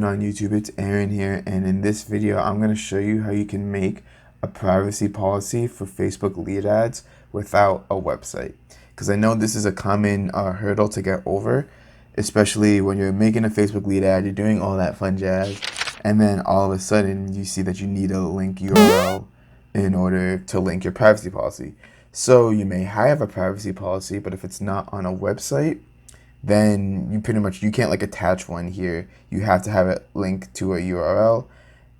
on YouTube? It's Aaron here, and in this video I'm going to show you how you can make a privacy policy for Facebook lead ads without a website. Because I know this is a common hurdle to get over, especially when you're making a Facebook lead ad, you're doing all that fun jazz, and then all of a sudden you see that you need a link URL in order to link your privacy policy. So you may have a privacy policy, but if it's not on a website, then you can't like attach one here. You have to have it linked to a URL,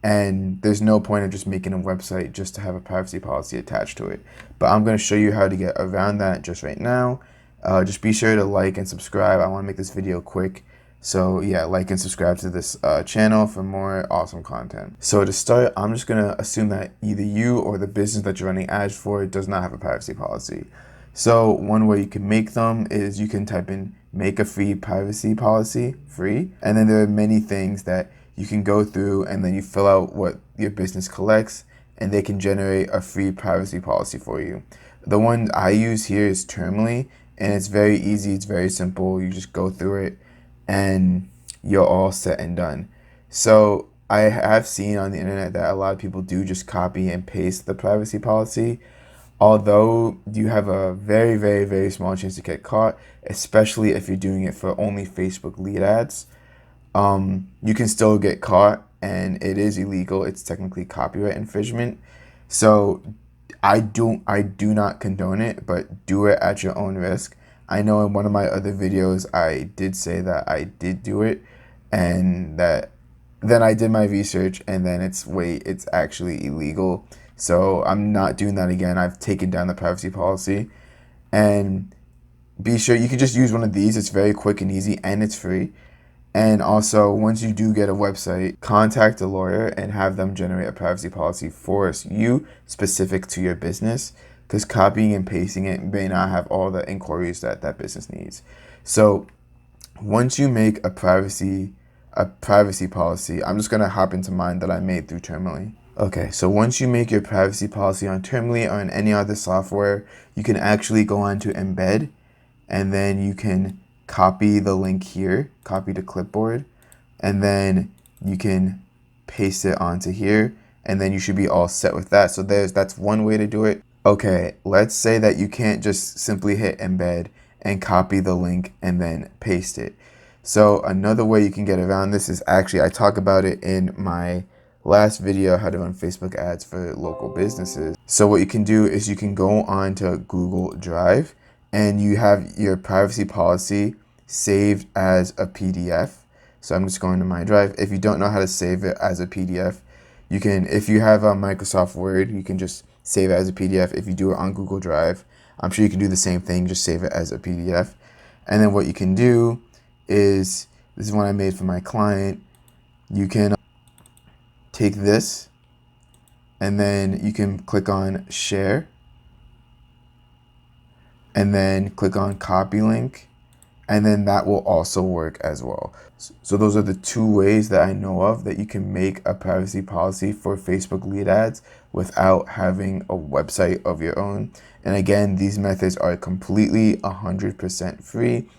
and there's no point of just making a website just to have a privacy policy attached to it. But I'm going to show you how to get around that just right now. Just be sure to like and subscribe. I want to make this video quick. So yeah, like and subscribe to this channel for more awesome content. So to start, I'm just going to assume that either you or the business that you're running ads for does not have a privacy policy. So one way you can make them is you can type in make a free privacy policy, free, and then there are many things that you can go through, and then you fill out what your business collects, and they can generate a free privacy policy for you. The one I use here is Termly, and it's very easy, it's very simple. You just go through it and you're all set and done. So I have seen on the internet that a lot of people do just copy and paste the privacy policy. Although you have a very, very, very small chance to get caught, especially if you're doing it for only Facebook lead ads, you can still get caught, and it is illegal. It's technically copyright infringement. So I do not condone it, but do it at your own risk. I know in one of my other videos I did say that I did do it, and that then I did my research, and then it's actually illegal. So I'm not doing that again. I've taken down the privacy policy. And be sure you can just use one of these. It's very quick and easy, and it's free. And also, once you do get a website, contact a lawyer and have them generate a privacy policy for you specific to your business, because copying and pasting it may not have all the inquiries that that business needs. So once you make a privacy policy, I'm just going to hop into mine that I made through Termly. Okay, so once you make your privacy policy on Termly or in any other software, you can actually go on to embed, and then you can copy the link here, copy to clipboard, and then you can paste it onto here, and then you should be all set with that. So that's one way to do it. Okay, let's say that you can't just simply hit embed and copy the link and then paste it. So another way you can get around this is actually, I talk about it in my last video, how to run Facebook ads for local businesses. So what you can do is you can go on to Google Drive, and you have your privacy policy saved as a PDF. So I'm just going to my drive. If you don't know how to save it as a PDF, you can, if you have a Microsoft Word, you can just save it as a PDF. If you do it on Google Drive, I'm sure you can do the same thing, just save it as a PDF. And then what you can do is, this is one I made for my client, you can take this, and then you can click on share, and then click on copy link, and then that will also work as well. So those are the two ways that I know of that you can make a privacy policy for Facebook lead ads without having a website of your own. And again, these methods are completely 100% free.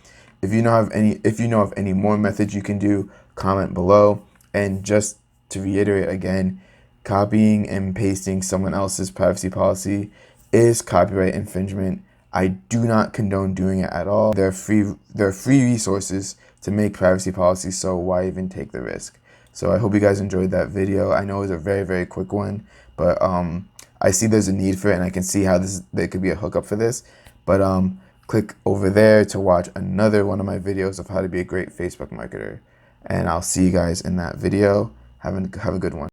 If you know of any more methods you can do, comment below. And just to reiterate again, copying and pasting someone else's privacy policy is copyright infringement. I do not condone doing it at all. There are free resources to make privacy policies, so why even take the risk? So I hope you guys enjoyed that video. I know it was a very, very quick one, but I see there's a need for it, and I can see how there could be a hookup for this. But click over there to watch another one of my videos of how to be a great Facebook marketer. And I'll see you guys in that video. Have a good one.